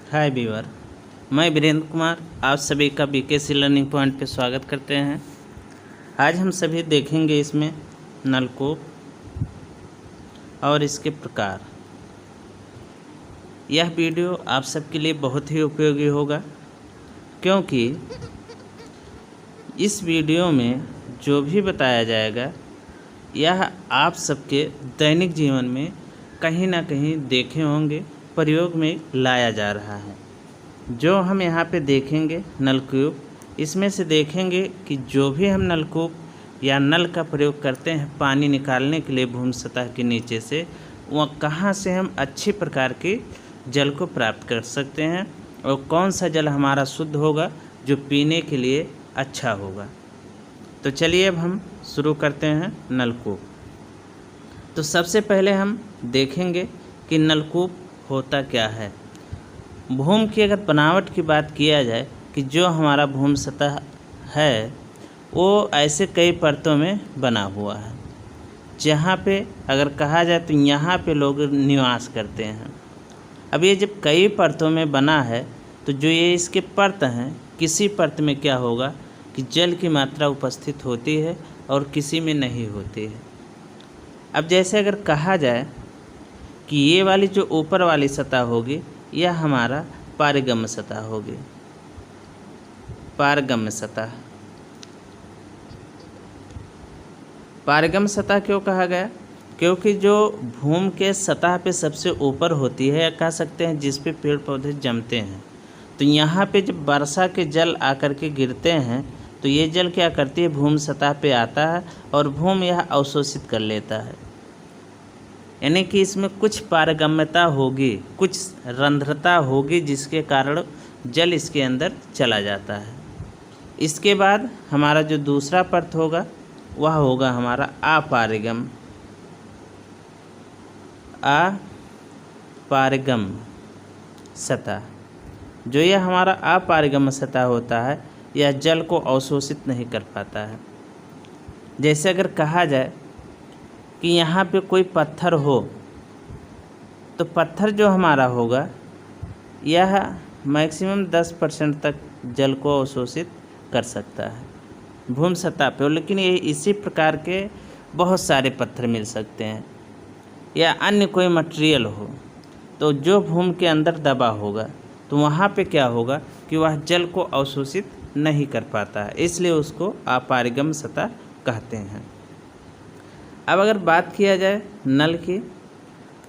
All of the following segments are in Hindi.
हाय व्यूअर, मैं वीरेंद्र कुमार आप सभी का बीकेसी लर्निंग पॉइंट पे स्वागत करते हैं। आज हम सभी देखेंगे इसमें नलकूप और इसके प्रकार। यह वीडियो आप सबके लिए बहुत ही उपयोगी होगा, क्योंकि इस वीडियो में जो भी बताया जाएगा यह आप सबके दैनिक जीवन में कहीं ना कहीं देखे होंगे, प्रयोग में लाया जा रहा है। जो हम यहाँ पे देखेंगे नलकूप, इसमें से देखेंगे कि जो भी हम नलकूप या नल का प्रयोग करते हैं पानी निकालने के लिए भूमि सतह के नीचे से, वह कहाँ से हम अच्छी प्रकार के जल को प्राप्त कर सकते हैं और कौन सा जल हमारा शुद्ध होगा जो पीने के लिए अच्छा होगा। तो चलिए अब हम शुरू करते हैं नलकूप। तो सबसे पहले हम देखेंगे कि नलकूप होता क्या है। भूमि की अगर बनावट की बात किया जाए कि जो हमारा भूमि सतह है वो ऐसे कई परतों में बना हुआ है, जहाँ पे अगर कहा जाए तो यहाँ पे लोग निवास करते हैं। अब ये जब कई परतों में बना है तो जो ये इसके परत हैं, किसी परत में क्या होगा कि जल की मात्रा उपस्थित होती है और किसी में नहीं होती है। अब जैसे अगर कहा जाए कि ये वाली जो ऊपर वाली सतह होगी यह हमारा पारगम्य सतह होगी। पारगम्य सतह, पारगम्य सतह क्यों कहा गया? क्योंकि जो भूमि के सतह पे सबसे ऊपर होती है, या कह सकते हैं जिस पे पेड़ पौधे जमते हैं, तो यहाँ पे जब वर्षा के जल आकर के गिरते हैं तो ये जल क्या करती है, भूमि सतह पे आता है और भूमि यह अवशोषित कर लेता है। यानी कि इसमें कुछ पारगम्यता होगी, कुछ रंध्रता होगी, जिसके कारण जल इसके अंदर चला जाता है। इसके बाद हमारा जो दूसरा परत होगा वह होगा हमारा अपारगम्य। अपारगम्य सतह, जो यह हमारा अपारगम्य सतह होता है, यह जल को अवशोषित नहीं कर पाता है। जैसे अगर कहा जाए कि यहाँ पे कोई पत्थर हो, तो पत्थर जो हमारा होगा यह मैक्सिमम 10% तक जल को अवशोषित कर सकता है भूमि सतह पे। लेकिन ये इसी प्रकार के बहुत सारे पत्थर मिल सकते हैं, या अन्य कोई मटेरियल हो, तो जो भूमि के अंदर दबा होगा तो वहाँ पे क्या होगा कि वह जल को अवशोषित नहीं कर पाता है, इसलिए उसको अपारगम्य सतह कहते हैं। अब अगर बात किया जाए नल की,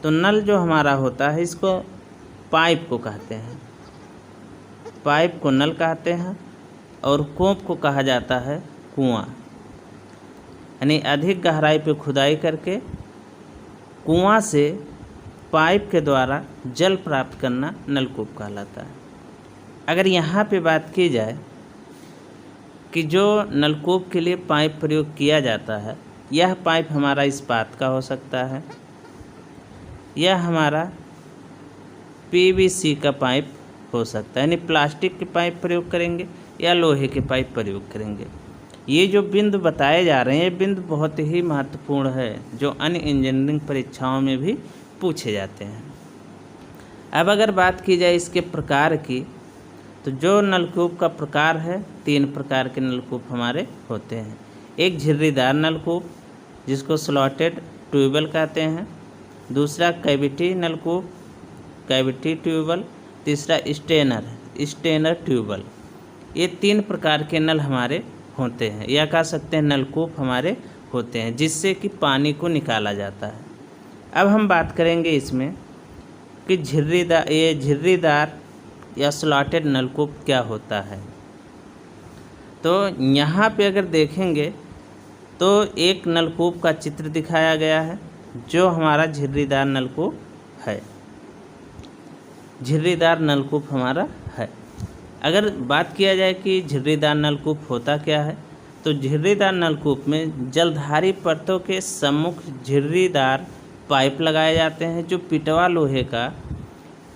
तो नल जो हमारा होता है इसको पाइप को कहते हैं। पाइप को नल कहते हैं और कूप को कहा जाता है कुआं। यानी अधिक गहराई पे खुदाई करके कुआं से पाइप के द्वारा जल प्राप्त करना नलकूप कहलाता है। अगर यहाँ पे बात की जाए कि जो नलकूप के लिए पाइप प्रयोग किया जाता है, यह पाइप हमारा इस्पात का हो सकता है, यह हमारा पीवीसी का पाइप हो सकता है, यानी प्लास्टिक के पाइप प्रयोग करेंगे या लोहे के पाइप प्रयोग करेंगे। ये जो बिंदु बताए जा रहे हैं, ये बिंदु बहुत ही महत्वपूर्ण है, जो अन्य इंजीनियरिंग परीक्षाओं में भी पूछे जाते हैं। अब अगर बात की जाए इसके प्रकार की, तो जो नलकूप का प्रकार है, 3 प्रकार के नलकूप हमारे होते हैं। एक झिर्रीदार नलकूप जिसको स्लॉटेड ट्यूबवेल कहते हैं, दूसरा कैविटी नलकूप, कैविटी ट्यूबवेल, तीसरा स्टेनर ट्यूबवेल। ये 3 प्रकार के नल हमारे होते हैं, या कह सकते हैं नलकूप हमारे होते हैं, जिससे कि पानी को निकाला जाता है। अब हम बात करेंगे इसमें कि झिर्रीदार या स्लॉटेड नलकूप क्या होता है। तो यहाँ पे अगर देखेंगे तो एक नलकूप का चित्र दिखाया गया है, जो हमारा झिर्रीदार नलकूप है। झिर्रीदार नलकूप हमारा है। अगर बात किया जाए कि झिर्रीदार नलकूप होता क्या है, तो झिर्रीदार नलकूप में जलधारी परतों के सम्मुख झिर्रीदार पाइप लगाए जाते हैं, जो पिटवा लोहे का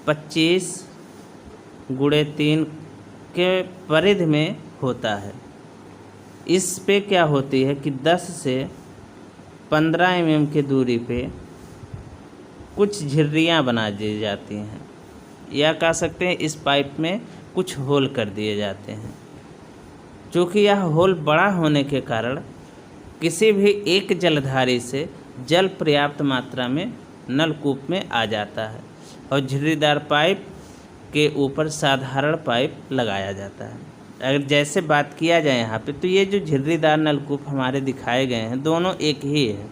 25x3 के परिधि में होता है। इस पे क्या होती है कि 10 से 15 mm की दूरी पे कुछ झिर्रियाँ बना दी जाती हैं। या कह सकते हैं इस पाइप में कुछ होल कर दिए जाते हैं। चूँकि यह होल बड़ा होने के कारण किसी भी एक जलधारी से जल पर्याप्त मात्रा में नलकूप में आ जाता है और झिर्रीदार पाइप के ऊपर साधारण पाइप लगाया जाता है। अगर जैसे बात किया जाए यहाँ पे, तो ये जो झिर्रीदार नलकूप हमारे दिखाए गए हैं दोनों एक ही है।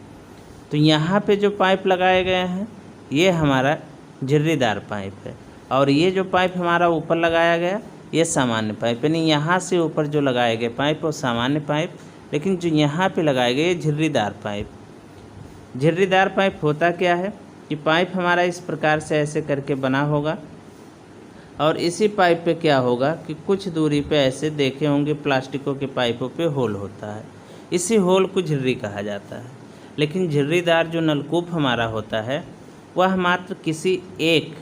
तो यहाँ पे जो पाइप लगाए गए हैं ये हमारा झिर्रीदार पाइप है और ये जो पाइप हमारा ऊपर लगाया गया ये सामान्य पाइप, यानी यहाँ से ऊपर जो लगाए गए पाइप वो सामान्य पाइप, लेकिन जो यहाँ पे लगाए गए ये झिर्रीदार पाइप। झिर्रीदार पाइप होता क्या है कि पाइप हमारा इस प्रकार से ऐसे करके बना होगा और इसी पाइप पे क्या होगा कि कुछ दूरी पे ऐसे देखे होंगे प्लास्टिकों के पाइपों पे होल होता है, इसी होल को झिर्री कहा जाता है। लेकिन झिर्रीदार जो नलकूप हमारा होता है वह मात्र किसी एक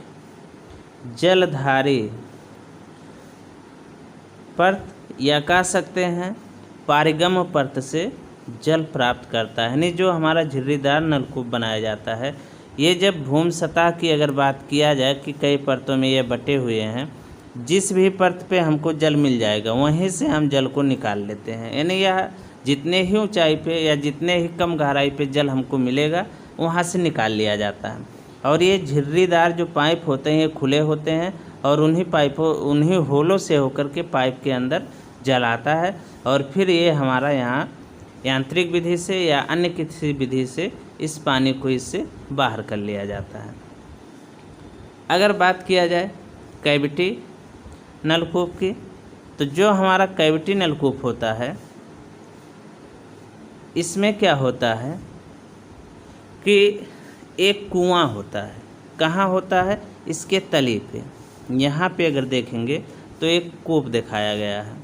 जलधारी परत या कह सकते हैं पारिगम परत से जल प्राप्त करता है। यानी जो हमारा झिर्रीदार नलकूप बनाया जाता है ये जब भूमि सतह की अगर बात किया जाए कि कई परतों में ये बटे हुए हैं, जिस भी परत पे हमको जल मिल जाएगा वहीं से हम जल को निकाल लेते हैं। यानी यह जितने ही ऊंचाई पे या जितने ही कम गहराई पे जल हमको मिलेगा वहाँ से निकाल लिया जाता है। और ये झिर्रीदार जो पाइप होते हैं ये खुले होते हैं और उन्हीं होलों से होकर के पाइप के अंदर जल आता है और फिर ये हमारा यहाँ यांत्रिक विधि से या अन्य किसी विधि से इस पानी को इससे बाहर कर लिया जाता है। अगर बात किया जाए कैविटी नलकूप की, तो जो हमारा कैविटी नलकूप होता है इसमें क्या होता है कि एक कुआं होता है। कहाँ होता है? इसके तली पे। यहाँ पे अगर देखेंगे तो एक कूप दिखाया गया है।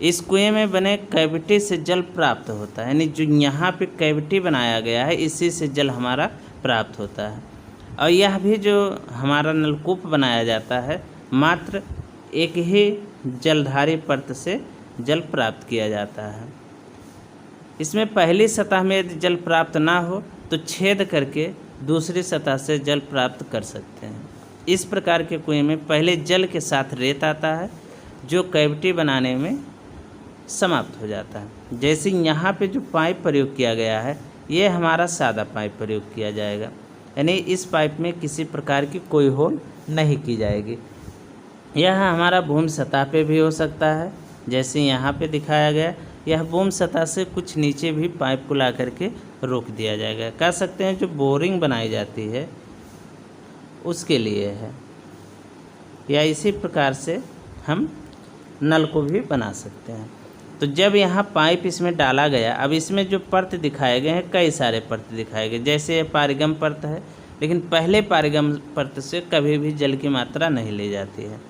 इस कुएं में बने कैविटी से जल प्राप्त होता है, यानी जो यहाँ पे कैविटी बनाया गया है इसी से जल हमारा प्राप्त होता है। और यह भी जो हमारा नलकूप बनाया जाता है मात्र एक ही जलधारी परत से जल प्राप्त किया जाता है। इसमें पहली सतह में यदि जल प्राप्त ना हो तो छेद करके दूसरी सतह से जल प्राप्त कर सकते हैं। इस प्रकार के कुएं में पहले जल के साथ रेत आता है जो कैविटी बनाने में समाप्त हो जाता है। जैसे यहाँ पे जो पाइप प्रयोग किया गया है ये हमारा सादा पाइप प्रयोग किया जाएगा, यानी इस पाइप में किसी प्रकार की कोई होल नहीं की जाएगी। यह हमारा भूमि सतह पे भी हो सकता है, जैसे यहाँ पे दिखाया गया। यह भूमि सतह से कुछ नीचे भी पाइप को ला करके रोक दिया जाएगा। कह सकते हैं जो बोरिंग बनाई जाती है उसके लिए है, या इसी प्रकार से हम नल को भी बना सकते हैं। तो जब यहाँ पाइप इसमें डाला गया, अब इसमें जो परत दिखाए गए हैं कई सारे परत दिखाए गए, जैसे ये पारिगम परत है, लेकिन पहले पारिगम परत से कभी भी जल की मात्रा नहीं ली जाती है।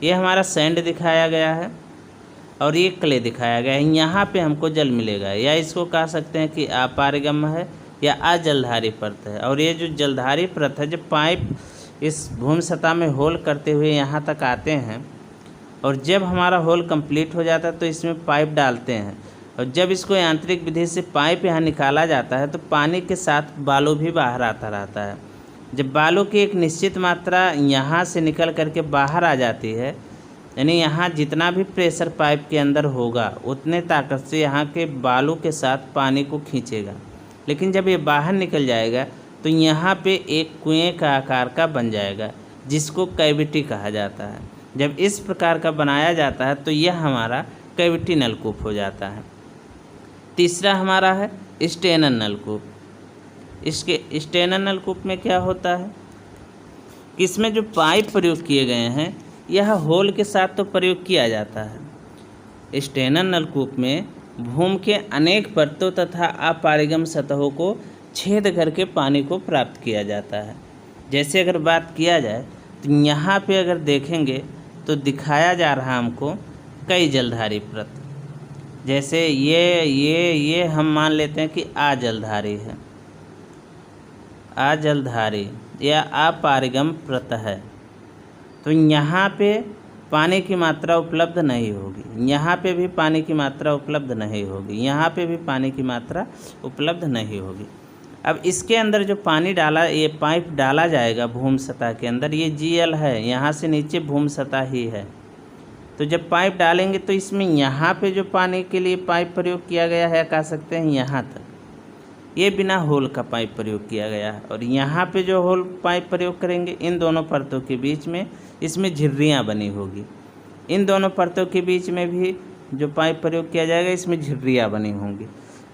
ये हमारा सैंड दिखाया गया है और ये क्ले दिखाया गया है। यहाँ पे हमको जल मिलेगा, या इसको कह सकते हैं कि अपारिगम है या अजलधारी परत है। और ये जो जलधारी परत है, जब पाइप इस भूमि सतह में होल करते हुए यहाँ तक आते हैं और जब हमारा होल कंप्लीट हो जाता है तो इसमें पाइप डालते हैं, और जब इसको यांत्रिक विधि से पाइप यहाँ निकाला जाता है तो पानी के साथ बालू भी बाहर आता रहता है। जब बालू की एक निश्चित मात्रा यहाँ से निकल करके बाहर आ जाती है, यानी यहाँ जितना भी प्रेशर पाइप के अंदर होगा उतने ताकत से यहाँ के बालू के साथ पानी को खींचेगा। लेकिन जब ये बाहर निकल जाएगा तो यहाँ पे एक कुएं का आकार का बन जाएगा जिसको कैविटी कहा जाता है। जब इस प्रकार का बनाया जाता है तो यह हमारा कैविटी नलकूप हो जाता है। तीसरा हमारा है स्टेनर नलकूप। इसके स्टेनर नलकूप में क्या होता है कि इसमें जो पाइप प्रयोग किए गए हैं यह होल के साथ तो प्रयोग किया जाता है। स्टेनर नलकूप में भूमि के अनेक परतों तथा अपारिगम सतहों को छेद करके पानी को प्राप्त किया जाता है। जैसे अगर बात किया जाए तो यहाँ पे अगर देखेंगे तो दिखाया जा रहा हमको कई जलधारी परत, जैसे ये हम मान लेते हैं कि अजलधारी है, अजलधारी या अपारिगम परत है। तो यहाँ पे पानी की मात्रा उपलब्ध नहीं होगी, यहाँ पे भी पानी की मात्रा उपलब्ध नहीं होगी, यहाँ पे भी पानी की मात्रा उपलब्ध नहीं होगी। अब इसके अंदर जो पानी डाला, ये पाइप डाला जाएगा भूमि सतह के अंदर, ये GL है, यहाँ से नीचे भूमि सतह ही है। तो जब पाइप डालेंगे तो इसमें यहाँ पे जो पानी के लिए पाइप प्रयोग किया गया है, कह सकते हैं यहाँ तक, ये बिना होल का पाइप प्रयोग किया गया है। और यहाँ पे जो होल पाइप प्रयोग करेंगे, इन दोनों परतों के बीच में इसमें झिर्रियाँ बनी होगी। इन दोनों परतों के बीच में भी जो पाइप प्रयोग किया जाएगा, इसमें झिर्रियाँ बनी होंगी।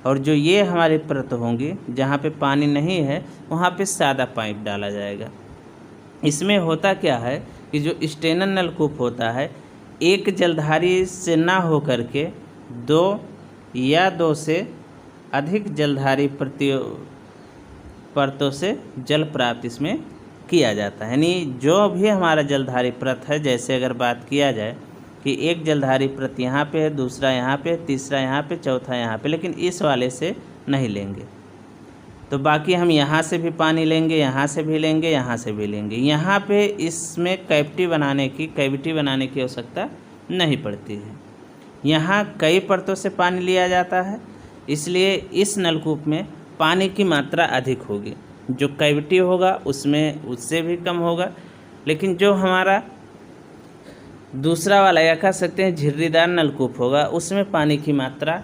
और जो ये हमारी परत होंगी, जहाँ पे पानी नहीं है, वहाँ पे सादा पाइप डाला जाएगा। इसमें होता क्या है कि जो स्टेनर नलकूप होता है, एक जलधारी से ना हो करके 2 या 2 से अधिक जलधारी परतों से जल प्राप्त इसमें किया जाता है। यानी जो भी हमारा जलधारी परत है, जैसे अगर बात किया जाए कि एक जलधारी परत यहाँ पे है, दूसरा यहाँ पे, तीसरा यहाँ पे, चौथा यहाँ पे, लेकिन इस वाले से नहीं लेंगे। तो बाकी हम यहाँ से भी पानी लेंगे, यहाँ से भी लेंगे, यहाँ से भी लेंगे। यहाँ पे इसमें कैविटी बनाने की आवश्यकता नहीं पड़ती है। यहाँ कई परतों से पानी लिया जाता है, इसलिए इस नलकूप में पानी की मात्रा अधिक होगी। जो कैविटी होगा उसमें उससे भी कम होगा, लेकिन जो हमारा दूसरा वाला, या कह सकते हैं झिर्रीदार नलकूप होगा, उसमें पानी की मात्रा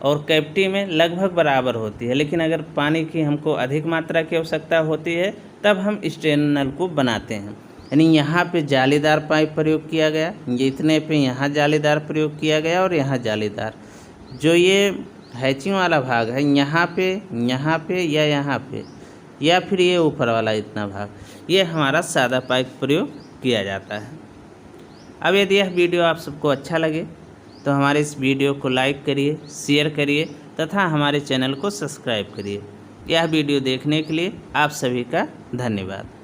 और कैविटी में लगभग बराबर होती है। लेकिन अगर पानी की हमको अधिक मात्रा की आवश्यकता होती है, तब हम स्टेनर नलकूप बनाते हैं। यानी यहाँ पे जालीदार पाइप प्रयोग किया गया, ये इतने पे यहाँ जालीदार प्रयोग किया गया और यहाँ जालीदार। जो ये हैचिंग वाला भाग है, यहाँ पे या यहाँ पे, या फिर ये ऊपर वाला इतना भाग, ये हमारा सादा पाइप प्रयोग किया जाता है। अब यदि यह वीडियो आप सबको अच्छा लगे तो हमारे इस वीडियो को लाइक करिए, शेयर करिए तथा हमारे चैनल को सब्सक्राइब करिए। यह वीडियो देखने के लिए आप सभी का धन्यवाद।